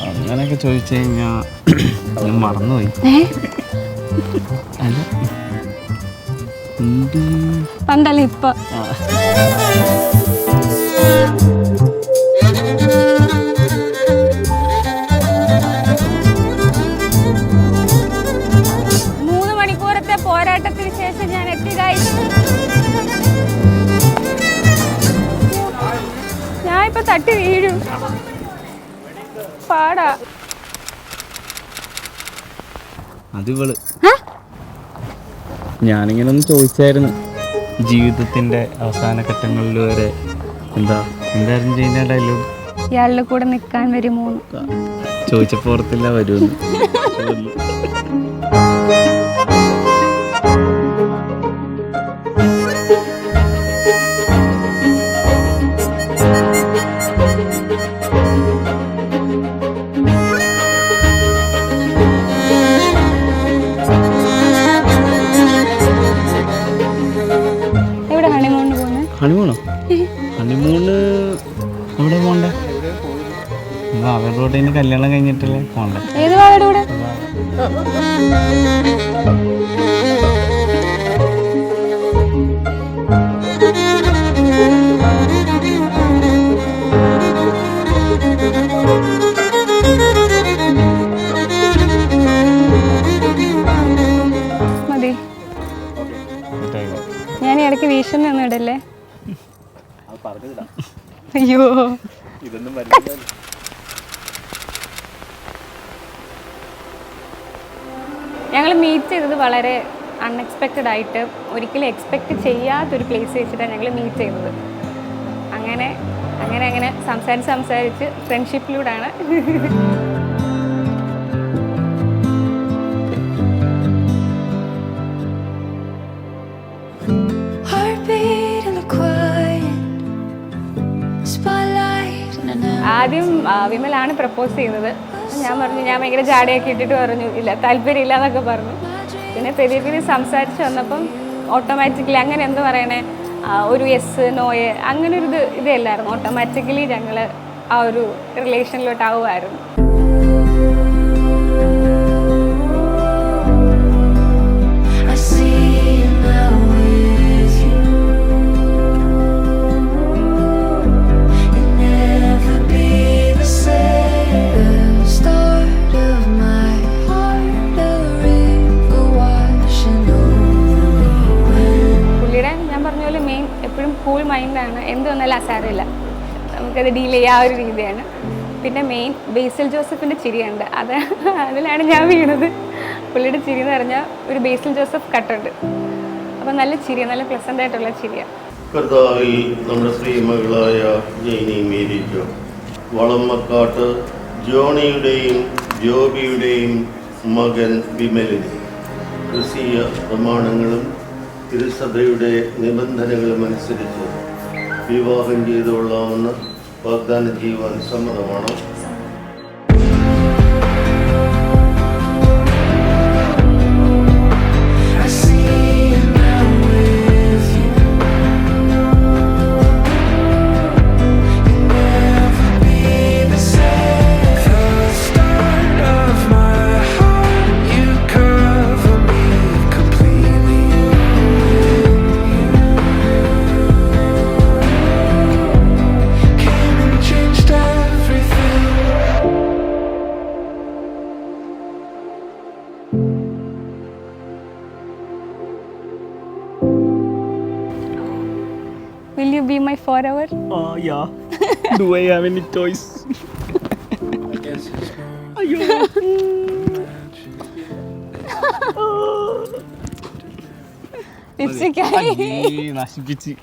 അങ്ങനെയൊക്കെ ചോദിച്ചു കഴിഞ്ഞാ ഞാൻ മറന്നുപോയി. അല്ല പണ്ടല്ല ഇപ്പൊ. പോരാട്ടത്തിന് ശേഷം ഞാൻ എത്തി ഗൈസ്. ഞാൻ ഇപ്പൊ തട്ടി വീഴും, പാടാ. അതിവള് ഞാനിങ്ങനെ ഒന്ന് ചോദിച്ചായിരുന്നു ജീവിതത്തിന്റെ അവസാന ഘട്ടങ്ങളിൽ വരെ എന്തായിരുന്നു ചെയ്യുന്ന ഡയലോഗ്. ഇയാളുടെ കൂടെ നിൽക്കാൻ വരുമോ ചോദിച്ചപ്പോ ഓർത്തില്ല വരുമെന്ന്. ഹണിമൂണ് എവിടെ പോണ്ടേ? അവരുടെ കൂടെ ഇനി കല്യാണം കഴിഞ്ഞിട്ടല്ലേ പോണ്ടേ? ഏത് വാവയുടെ കൂടെ? മതി. ഞാൻ ഇടയ്ക്ക് വീശം നിന്നിടല്ലേ? അയ്യോ, ഞങ്ങൾ മീറ്റ് ചെയ്തത് വളരെ അൺഎക്സ്പെക്റ്റഡ് ആയിട്ട്, ഒരിക്കലും എക്സ്പെക്റ്റ് ചെയ്യാത്തൊരു പ്ലേസ് വെച്ചിട്ടാണ് ഞങ്ങൾ മീറ്റ് ചെയ്തത്. അങ്ങനെ അങ്ങനെ അങ്ങനെ സംസാരിച്ച് ഫ്രണ്ട്ഷിപ്പിലൂടെയാണ്. ആദ്യം വിമലാണ് പ്രപ്പോസ് ചെയ്യുന്നത്. ഞാൻ പറഞ്ഞു, ഞാൻ ഭയങ്കര ജാടയൊക്കെ ഇട്ടിട്ട് പറഞ്ഞു ഇല്ല താല്പര്യമില്ല എന്നൊക്കെ പറഞ്ഞു. പിന്നെ പെരിയ സംസാരിച്ച് വന്നപ്പം ഓട്ടോമാറ്റിക്കലി അങ്ങനെ എന്താ പറയണേ, ഒരു യെസ് നോയെ അങ്ങനെ ഒരു ഇതേ അല്ലായിരുന്നു. ഓട്ടോമാറ്റിക്കലി ഞങ്ങൾ ആ ഒരു റിലേഷനിലോട്ടാവുമായിരുന്നു. കൂൾ മൈൻഡാണ്, എന്ത് വന്നാലും അസാരമില്ല, നമുക്കത് ഡീൽ ചെയ്യാൻ ആ ഒരു രീതിയാണ്. പിന്നെ മെയിൻ ബേസിൽ ജോസഫിൻ്റെ ചിരിയുണ്ട്, അതിലാണ് ഞാൻ വീണത്. പുള്ളിയുടെ ചിരി എന്ന് പറഞ്ഞാൽ ഒരു ബേസിൽ ജോസഫ് കട്ടുണ്ട്. അപ്പം നല്ല ചിരിയാണ്, നല്ല പ്ലസൻ്റ് ആയിട്ടുള്ള ചിരിയാണ്. കർത്താവിൽ നമ്മുടെ ശ്രീമകളായ ജെയിനി മേരി ജോ, വളമ്മക്കാട്ട് ജോണിയുടെയും ജോബിയുടെയും മകൻ വിമലിനെ ക്രിസ്തീയ പ്രമാണങ്ങളും തിരുസഭയുടെ നിബന്ധനകളും അനുസരിച്ച് വിവാഹം ചെയ്തുകൊള്ളാമെന്ന് വാഗ്ദാനം ചെയ്യുവാൻ സമ്മതമാണ്. Will you be my forever? Yeah. Do I have any choice? അയ്യോ, ലിപ്സ്റ്റിക് നശിപ്പിച്ച്